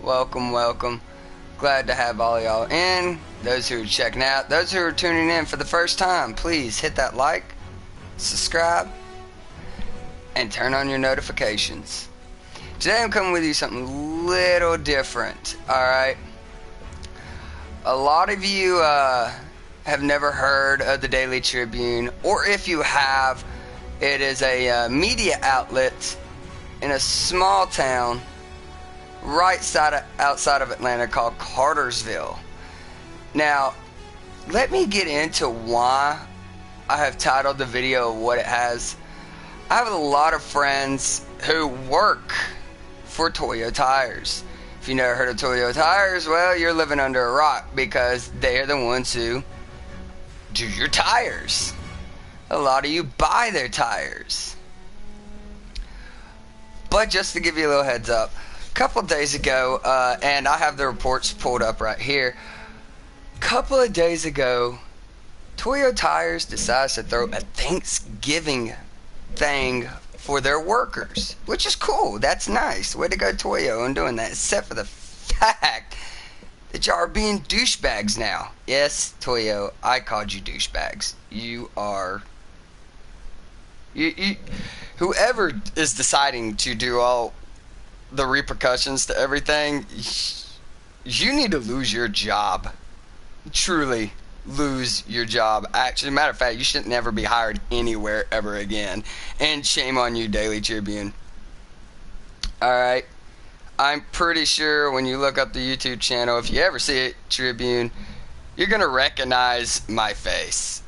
welcome, welcome. Glad to have all y'all in. Those who are checking out, those who are tuning in for the first time, please hit that like, subscribe, and turn on your notifications. Today I'm coming with you something a little different, alright? A lot of you have never heard of the Daily Tribune, or if you have, it is a media outlet in a small town right outside of Atlanta called Cartersville. Now, let me get into why I have titled the video what it has. I have a lot of friends who work for Toyo Tires. If you never heard of Toyo Tires, well, you're living under a rock, because they're the ones who do your tires. A lot of you buy their tires. But just to give you a little heads up, a couple of days ago, and I have the reports pulled up right here. A couple of days ago, Toyo Tires decides to throw a Thanksgiving thing for their workers, which is cool. That's nice. Way to go, Toyo, on doing that. Except for the fact that y'all are being douchebags now. Yes, Toyo, I called you douchebags. You are... Whoever is deciding to do all the repercussions to everything, you need to lose your job. Truly lose your job. Actually, matter of fact, you should never be hired anywhere ever again. And shame on you, Daily Tribune. Alright, I'm pretty sure when you look up the YouTube channel, if you ever see it, Tribune, you're gonna recognize my face.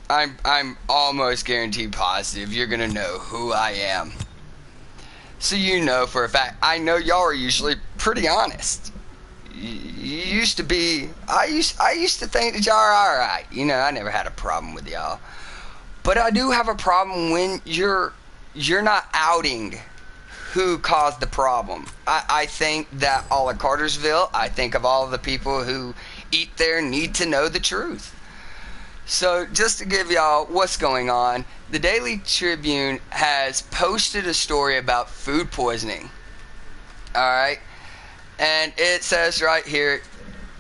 I'm almost guaranteed positive you're gonna know who I am. So you know for a fact, I know y'all are usually pretty honest. You used to be, I used to think that y'all are alright. You know, I never had a problem with y'all. But I do have a problem when you're not outing who caused the problem. I think that all of Cartersville, I think of all of the people who eat there need to know the truth. So just to give y'all what's going on, the Daily Tribune has posted a story about food poisoning. Alright? And it says right here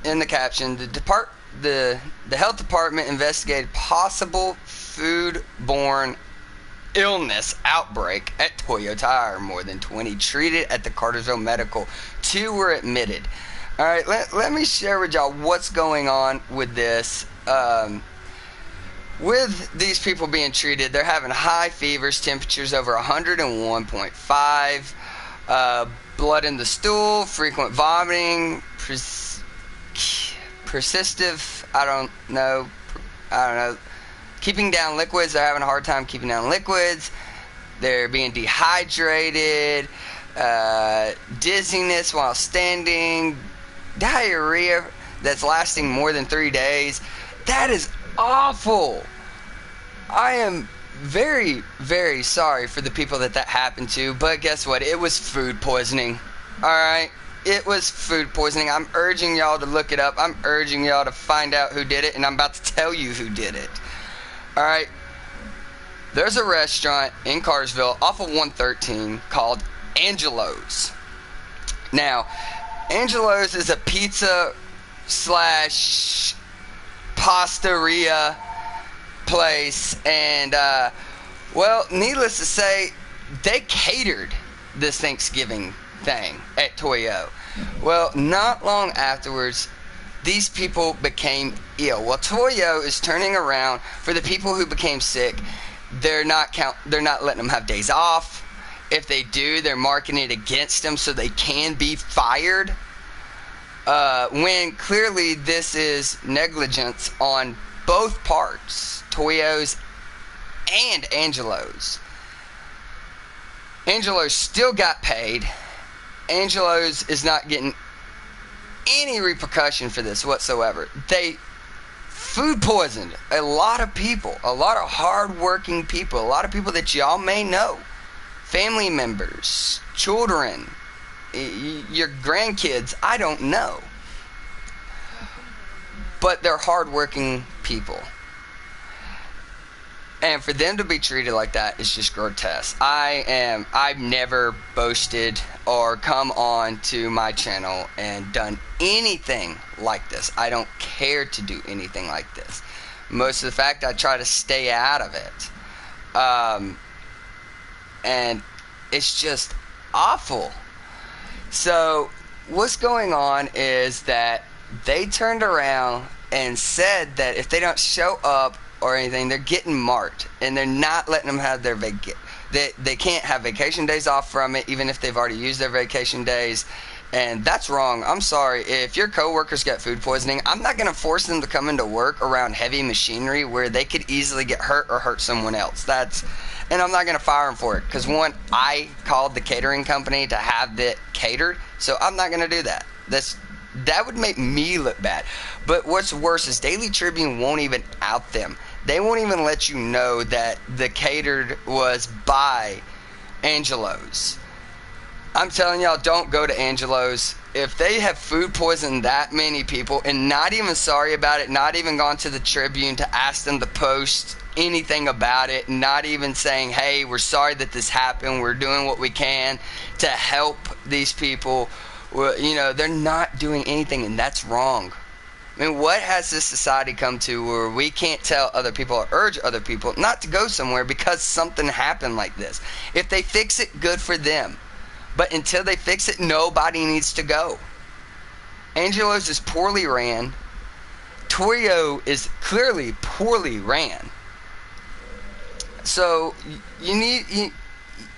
in the caption, the health department investigated possible foodborne illness outbreak at Toyo Tire. More than 20 treated at the Cartersville Medical. 2 were admitted. Alright, let me share with y'all what's going on with this. With these people being treated, they're having high fevers, temperatures over 101.5, blood in the stool, frequent vomiting, persistive, I don't know, keeping down liquids. They're having a hard time keeping down liquids. They're being dehydrated, dizziness while standing, diarrhea that's lasting more than 3 days. That is awful. I am very, very sorry for the people that happened to, but guess what? It was food poisoning. Alright? It was food poisoning. I'm urging y'all to look it up. I'm urging y'all to find out who did it, and I'm about to tell you who did it. Alright? There's a restaurant in Cartersville off of 113 called Angelo's. Now, Angelo's is a pizza slash pastaria place, and well, needless to say, they catered this Thanksgiving thing at Toyo. Well, not long afterwards, these people became ill. Well, Toyo is turning around for the people who became sick. They're not letting them have days off. If they do, they're marking it against them so they can be fired. When clearly this is negligence on both parts, Toyo's and Angelo's. Angelo's still got paid. Angelo's is not getting any repercussion for this whatsoever. They food poisoned a lot of people, a lot of hard-working people, a lot of people that y'all may know, family members, children, your grandkids, I don't know. But they're hardworking people. And for them to be treated like that is just grotesque. I've never boasted or come on to my channel and done anything like this. I don't care to do anything like this. Most of the fact, I try to stay out of it. And it's just awful. So what's going on is that they turned around and said that if they don't show up or anything, they're getting marked, and they're not letting them have their they can't have vacation days off from it, even if they've already used their vacation days. And that's wrong. I'm sorry. If your coworkers get food poisoning, I'm not going to force them to come into work around heavy machinery where they could easily get hurt or hurt someone else. And I'm not going to fire them for it, because one, I called the catering company to have it catered, so I'm not going to do that. That would make me look bad. But what's worse is Daily Tribune won't even out them. They won't even let you know that the catered was by Angelo's. I'm telling y'all, don't go to Angelo's. If they have food poisoned that many people and not even sorry about it, not even gone to the Tribune to ask them to post anything about it, not even saying, hey, we're sorry that this happened, we're doing what we can to help these people, well, they're not doing anything, and that's wrong. I mean, what has this society come to where we can't tell other people or urge other people not to go somewhere because something happened like this? If they fix it, good for them. But until they fix it, nobody needs to go. Angelo's is poorly ran. Toyo is clearly poorly ran. So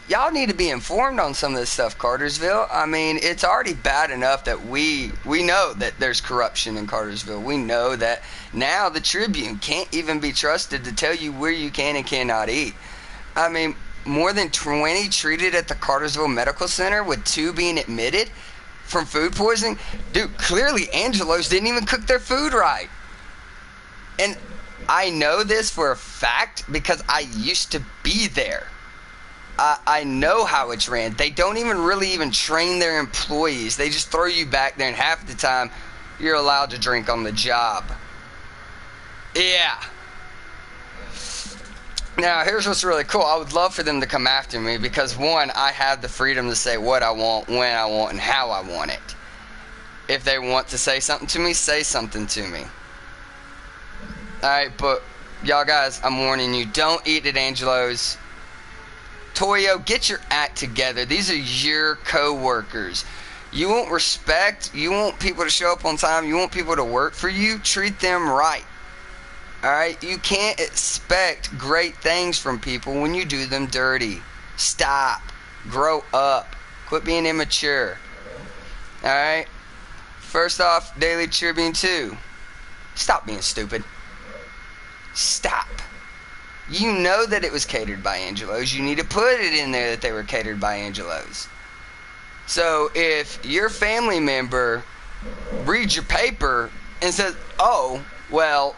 y'all need to be informed on some of this stuff, Cartersville. I mean, it's already bad enough that we know that there's corruption in Cartersville. We know that now the Tribune can't even be trusted to tell you where you can and cannot eat. I mean, more than 20 treated at the Cartersville Medical Center, with 2 being admitted from food poisoning. Dude, clearly Angelo's didn't even cook their food right. And I know this for a fact because I used to be there. I know how it's ran. They don't even really train their employees. They just throw you back there, and half the time you're allowed to drink on the job. Yeah. Now, here's what's really cool. I would love for them to come after me because, one, I have the freedom to say what I want, when I want, and how I want it. If they want to say something to me, say something to me. Alright, but y'all guys, I'm warning you, don't eat at Angelo's. Toyo, get your act together. These are your co-workers. You want respect, you want people to show up on time, you want people to work for you, treat them right. Alright, you can't expect great things from people when you do them dirty. Stop. Grow up. Quit being immature. Alright? First off, Daily Tribune 2. Stop being stupid. Stop. You know that it was catered by Angelo's. You need to put it in there that they were catered by Angelo's. So if your family member reads your paper and says, oh, well,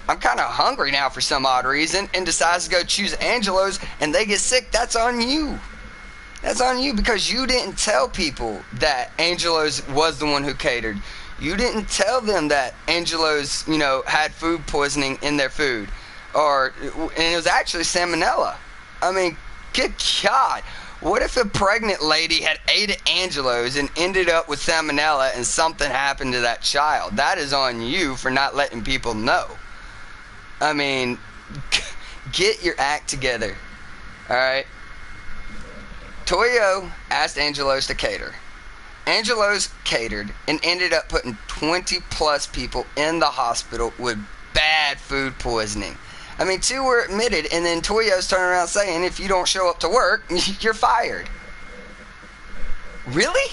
I'm kind of hungry now for some odd reason, and decides to go choose Angelo's and they get sick, that's on you. That's on you because you didn't tell people that Angelo's was the one who catered. You didn't tell them that Angelo's, had food poisoning in their food. And it was actually salmonella. I mean, good God. What if a pregnant lady had ate at Angelo's and ended up with salmonella and something happened to that child? That is on you for not letting people know. I mean, get your act together. Alright? Toyo asked Angelo's to cater. Angelo's catered and ended up putting 20 plus people in the hospital with bad food poisoning. I mean, 2 were admitted, and then Toyo's turning around saying, if you don't show up to work, you're fired. Really?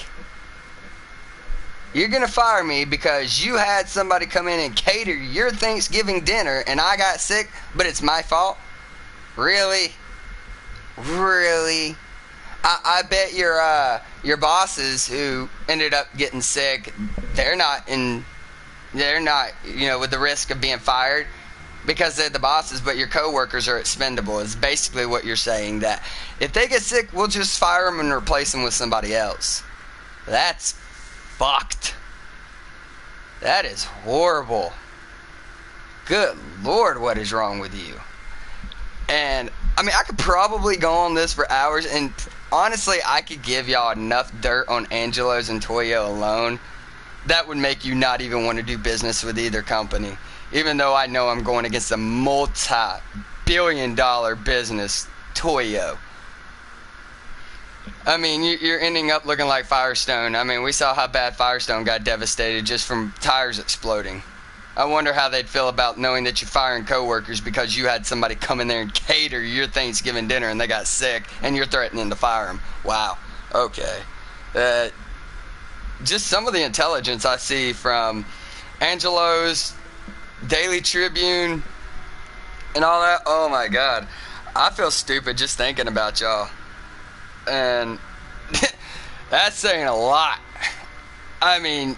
You're going to fire me because you had somebody come in and cater your Thanksgiving dinner and I got sick, but it's my fault? Really? Really? I bet your bosses who ended up getting sick, they're not with the risk of being fired because they're the bosses, but your coworkers are expendable. Is basically what you're saying, that if they get sick, we'll just fire them and replace them with somebody else. That's fucked. That is horrible. Good Lord, what is wrong with you? And I mean, I could probably go on this for hours, and honestly, I could give y'all enough dirt on Angelo's and Toyo alone that would make you not even want to do business with either company. Even though I know I'm going against a multi-billion-dollar business, Toyo. I mean, you're ending up looking like Firestone. I mean, we saw how bad Firestone got devastated just from tires exploding. I wonder how they'd feel about knowing that you're firing coworkers because you had somebody come in there and cater your Thanksgiving dinner and they got sick and you're threatening to fire them. Wow. Okay. Just some of the intelligence I see from Angelo's, Daily Tribune, and all that. Oh my God. I feel stupid just thinking about y'all. And that's saying a lot. I mean,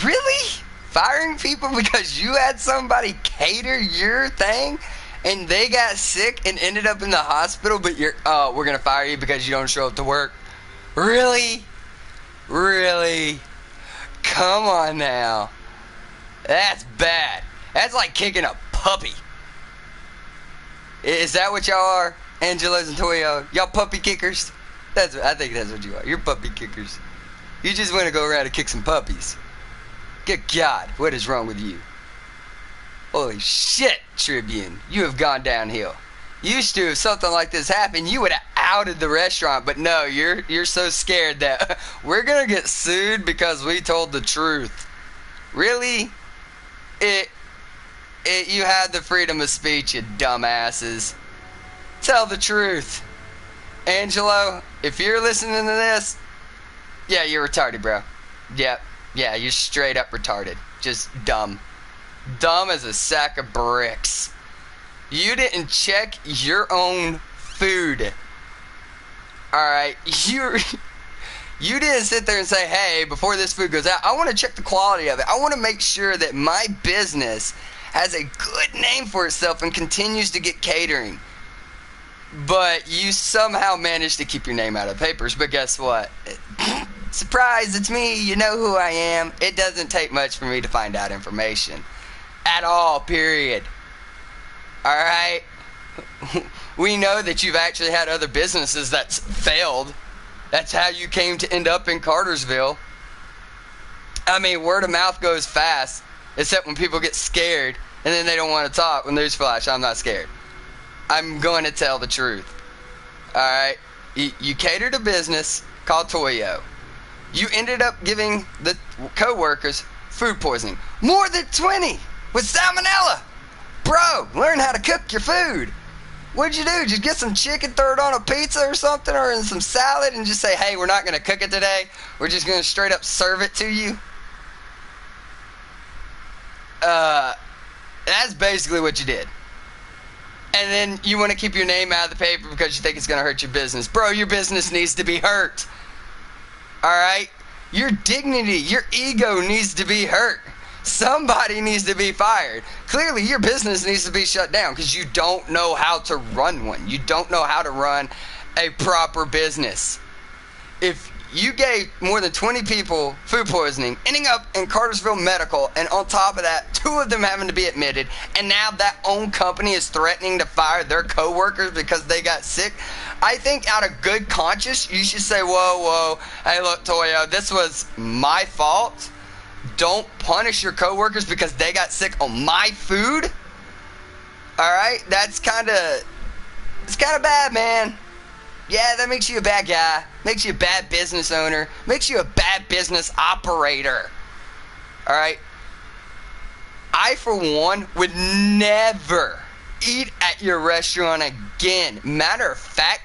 really? Firing people because you had somebody cater your thing and they got sick and ended up in the hospital, but we're going to fire you because you don't show up to work? Really? Really? Come on now. That's bad. That's like kicking a puppy. Is that what y'all are? Angelo's and Toyo? Y'all puppy kickers? I think that's what you are. You're puppy kickers. You just want to go around and kick some puppies. Good God, what is wrong with you? Holy shit, Tribune. You have gone downhill. Used to, if something like this happened, you would have outed the restaurant, but no, you're so scared that we're gonna get sued because we told the truth. Really? You had the freedom of speech, you dumbasses. Tell the truth. Angelo, if you're listening to this, yeah, you're retarded, bro. Yep. Yeah, you're straight up retarded. Just dumb. Dumb as a sack of bricks. You didn't check your own food. Alright, you didn't sit there and say, hey, before this food goes out, I want to check the quality of it. I want to make sure that my business has a good name for itself and continues to get catering. But you somehow managed to keep your name out of papers. But guess what? Surprise, it's me. You know who I am. It doesn't take much for me to find out information. At all, period. Alright? We know that you've actually had other businesses that's failed. That's how you came to end up in Cartersville. I mean, word of mouth goes fast. Except when people get scared and then they don't want to talk. Well, newsflash, I'm not scared. I'm going to tell the truth. Alright? You catered a business called Toyo. You ended up giving the co-workers food poisoning. More than 20 with salmonella. Bro, learn how to cook your food. What'd you do? Just get some chicken, throw it on a pizza or something, or in some salad, and just say, hey, we're not going to cook it today. We're just going to straight up serve it to you. That's basically what you did. And then you want to keep your name out of the paper because you think it's going to hurt your business. Bro, your business needs to be hurt. Alright? Your dignity, your ego needs to be hurt. Somebody needs to be fired. Clearly, your business needs to be shut down because you don't know how to run one. You don't know how to run a proper business. If you gave more than 20 people food poisoning, ending up in Cartersville Medical, and on top of that, 2 of them having to be admitted, and now that own company is threatening to fire their co-workers because they got sick, I think out of good conscience, you should say, whoa, hey look, Toyo, this was my fault. Don't punish your co-workers because they got sick on my food. Alright, it's kind of bad, man. Yeah, that makes you a bad guy. Makes you a bad business owner. Makes you a bad business operator. Alright? I, for one, would never eat at your restaurant again. Matter of fact,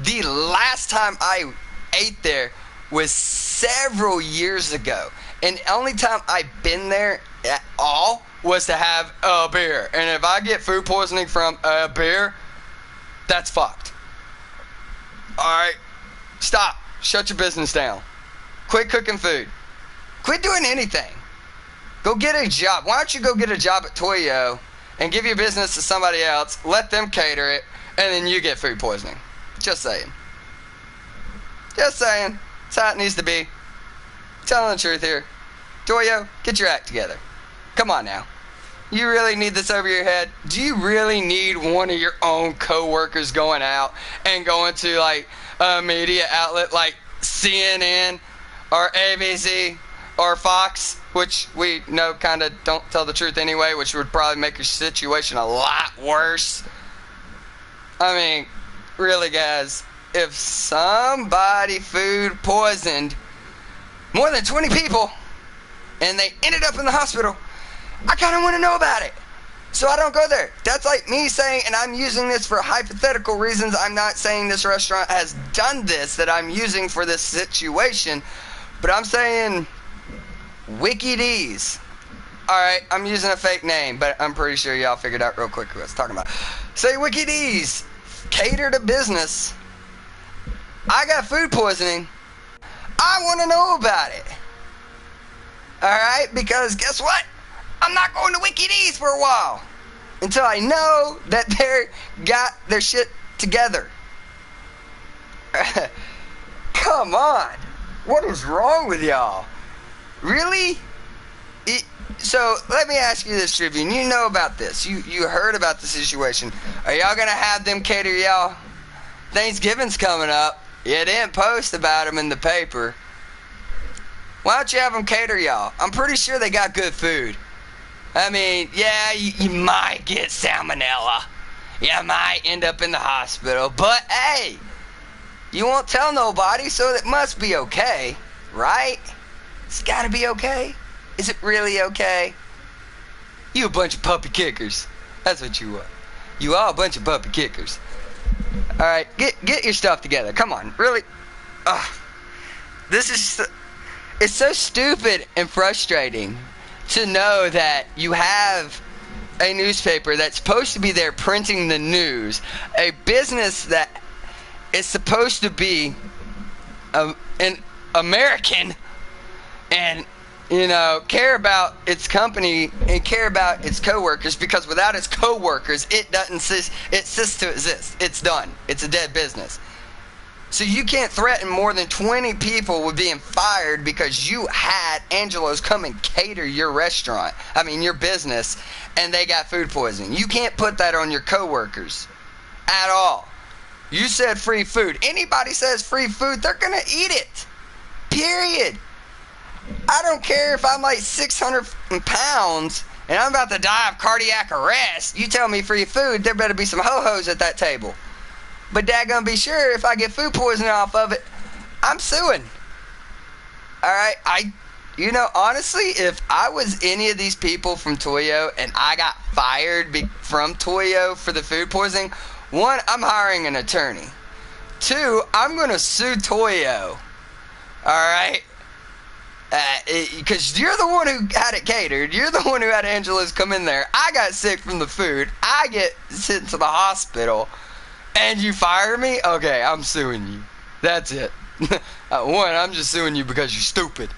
the last time I ate there was several years ago. And the only time I've been there at all was to have a beer. And if I get food poisoning from a beer, that's fucked. Alright, stop. Shut your business down. Quit cooking food. Quit doing anything. Go get a job. Why don't you go get a job at Toyo and give your business to somebody else, let them cater it, and then you get food poisoning. Just saying. Just saying. That's how it needs to be. Telling the truth here. Toyo, get your act together. Come on now. You really need this over your head? Do you really need one of your own co-workers going out and going to like a media outlet like CNN or ABC or Fox, which we know kind of don't tell the truth anyway, which would probably make your situation a lot worse? I mean, really, guys, if somebody food poisoned more than 20 people and they ended up in the hospital, I kind of want to know about it, so I don't go there. That's like me saying, and I'm using this for hypothetical reasons, I'm not saying this restaurant has done this that I'm using for this situation, but I'm saying Wiki D's. Alright, I'm using a fake name, but I'm pretty sure y'all figured out real quick who I was talking about. Say Wiki D's cater to business. I got food poisoning. I want to know about it. Alright, because guess what? I'm not going to Wiki D's for a while until I know that they got their shit together. Come on. What is wrong with y'all? Really? So let me ask you this, Tribune. You know about this. You heard about the situation. Are y'all going to have them cater y'all? Thanksgiving's coming up. You didn't post about them in the paper. Why don't you have them cater y'all? I'm pretty sure they got good food. I mean, yeah, you might get salmonella. You might end up in the hospital. But, hey, you won't tell nobody, so it must be okay, right? It's gotta be okay. Is it really okay? You a bunch of puppy kickers. That's what you are. You are a bunch of puppy kickers. Alright, get your stuff together. Come on, really? This is... It's so stupid and frustrating to know that you have a newspaper that's supposed to be there printing the news, a business that is supposed to be an American and, you know, care about its company and care about its coworkers, because without its coworkers, it doesn't cease to exist. It's done. It's a dead business. So you can't threaten more than 20 people with being fired because you had Angelo's come and cater your restaurant. I mean, your business, and they got food poisoning. You can't put that on your coworkers at all. You said free food. Anybody says free food, they're going to eat it. Period. I don't care if I'm like 600 pounds and I'm about to die of cardiac arrest. You tell me free food, there better be some ho-hos at that table. But daggone be sure, if I get food poisoning off of it, I'm suing. Alright, honestly, if I was any of these people from Toyo and I got fired from Toyo for the food poisoning, one, I'm hiring an attorney. Two, I'm going to sue Toyo. Alright? Because you're the one who had it catered. You're the one who had Angelo's come in there. I got sick from the food. I get sent to the hospital. And you fire me? Okay, I'm suing you. That's it. One, I'm just suing you because you're stupid.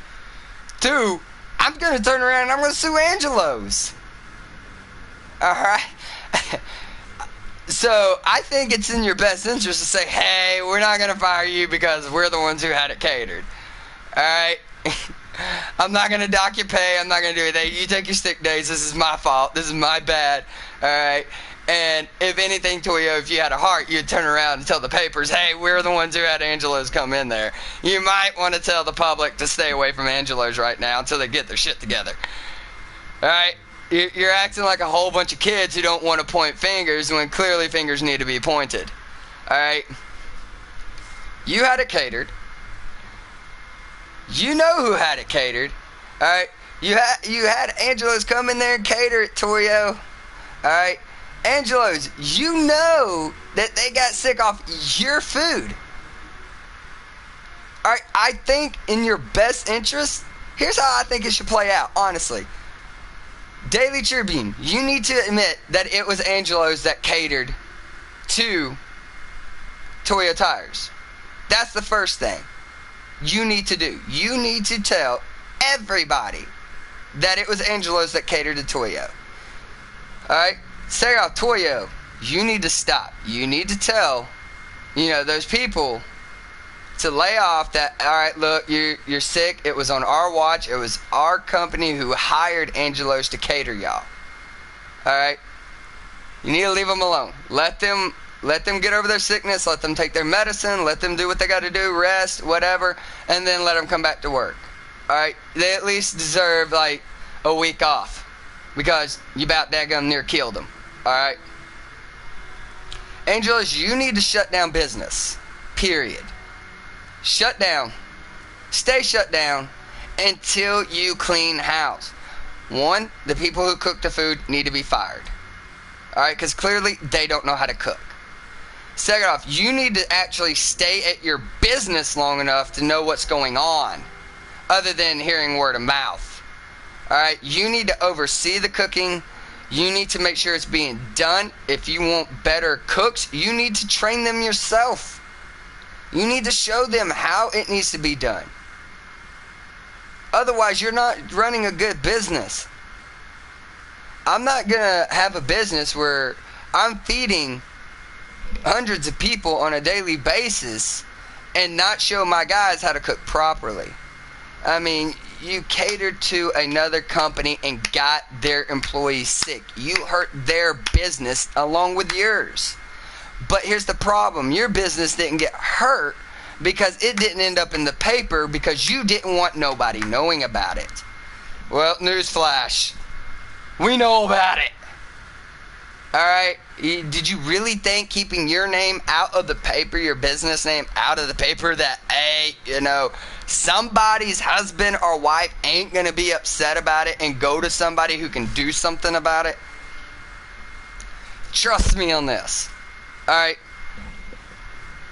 Two, I'm going to turn around and I'm going to sue Angelo's. Alright? So, I think it's in your best interest to say, hey, we're not going to fire you because we're the ones who had it catered. Alright? I'm not going to dock your pay. I'm not going to do anything. You take your sick days. This is my fault. This is my bad. Alright? And if anything, Toyo, if you had a heart, you'd turn around and tell the papers, hey, we're the ones who had Angelo's come in there. You might want to tell the public to stay away from Angelo's right now until they get their shit together. Alright? You're acting like a whole bunch of kids who don't want to point fingers when clearly fingers need to be pointed. Alright? You had it catered. You know who had it catered. Alright? You had Angelo's come in there and cater it, Toyo. Alright? Angelo's, you know that they got sick off your food. Alright, I think in your best interest, here's how I think it should play out, honestly. Daily Tribune, you need to admit that it was Angelo's that catered to Toyo Tires. That's the first thing you need to do. You need to tell everybody that it was Angelo's that catered to Toyo. Alright? Sarah, Toyo, you need to stop. You need to tell, those people to lay off that, alright, look, you're sick. It was on our watch. It was our company who hired Angelo's to cater y'all. Alright? You need to leave them alone. Let them get over their sickness. Let them take their medicine. Let them do what they got to do. Rest, whatever. And then let them come back to work. Alright? They at least deserve, like, a week off. Because you about daggum near killed them. Alright? Angelos, you need to shut down business. Period. Shut down. Stay shut down until you clean house. One, the people who cook the food need to be fired. Alright, because clearly they don't know how to cook. Second off, you need to actually stay at your business long enough to know what's going on, other than hearing word of mouth. Alright, you need to oversee the cooking. You need to make sure it's being done. If you want better cooks, you need to train them yourself. You need to show them how it needs to be done. Otherwise, you're not running a good business. I'm not going to have a business where I'm feeding hundreds of people on a daily basis and not show my guys how to cook properly. I mean, you catered to another company and got their employees sick. You hurt their business along with yours. But here's the problem. Your business didn't get hurt because it didn't end up in the paper because you didn't want nobody knowing about it. Well, newsflash. We know about it. Alright? Did you really think keeping your name out of the paper, your business name out of the paper, that, hey, you know, somebody's husband or wife ain't going to be upset about it and go to somebody who can do something about it? Trust me on this. Alright?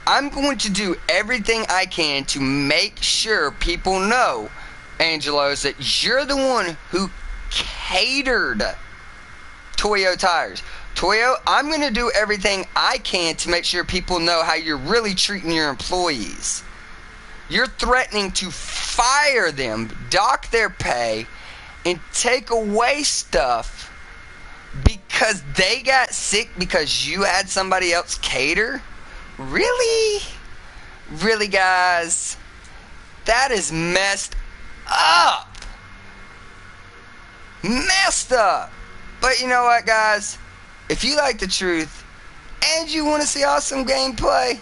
I'm going to do everything I can to make sure people know, Angelos, that you're the one who catered Toyo Tires. Toyo, I'm going to do everything I can to make sure people know how you're really treating your employees. You're threatening to fire them, dock their pay, and take away stuff because they got sick because you had somebody else cater? Really? Really, guys? That is messed up. Messed up. But you know what, guys? If you like the truth and you want to see awesome gameplay,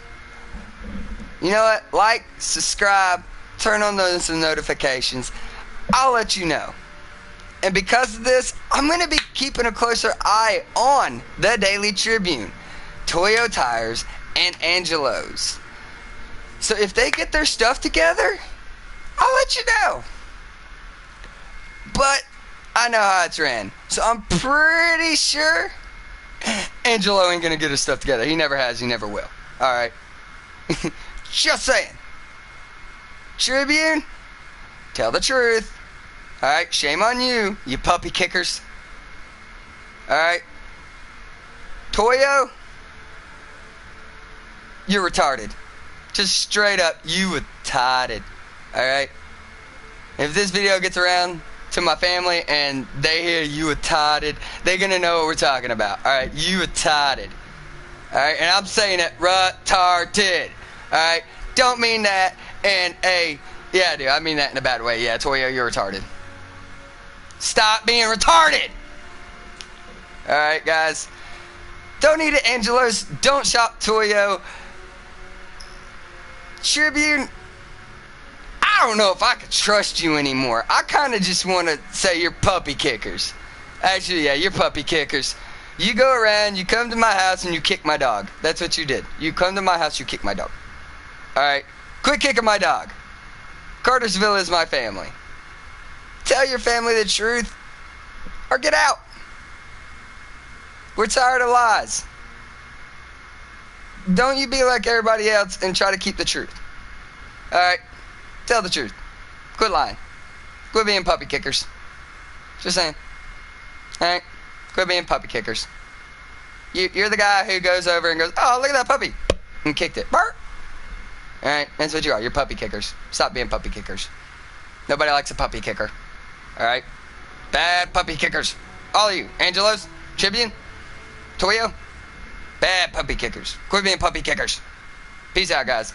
you know what? Like, subscribe, turn on those notifications. I'll let you know. And because of this, I'm going to be keeping a closer eye on the Daily Tribune, Toyo Tires, and Angelos. So if they get their stuff together, I'll let you know. But I know how it's ran. So I'm pretty sure Angelo ain't going to get his stuff together. He never has. He never will. Alright. Just saying. Tribune, tell the truth. Alright, shame on you, you puppy kickers. Alright. Toyo, you're retarded. Just straight up, you retarded. Alright? If this video gets around to my family and they hear you retarded, they're gonna know what we're talking about. Alright? You retarded. Alright? And I'm saying it retarded. Alright? Don't mean that in a... Yeah, dude, I mean that in a bad way. Yeah, Toyo, you're retarded. Stop being retarded! Alright, guys. Don't need it, Angelos. Don't shop Toyo. Tribune, I don't know if I could trust you anymore. I kind of just want to say you're puppy kickers. Actually, yeah, you're puppy kickers. You go around, you come to my house, and you kick my dog. That's what you did. You come to my house, you kick my dog. Alright? Quit kicking my dog. Cartersville is my family. Tell your family the truth, or get out. We're tired of lies. Don't you be like everybody else and try to keep the truth. Alright? Tell the truth. Quit lying. Quit being puppy kickers. Just saying. Alright? Quit being puppy kickers. You're the guy who goes over and goes, oh, look at that puppy, and kicked it. Bark. Alright? That's what you are. You're puppy kickers. Stop being puppy kickers. Nobody likes a puppy kicker. Alright? Bad puppy kickers. All of you. Angelos, Tribune, Toyo, bad puppy kickers. Quit being puppy kickers. Peace out, guys.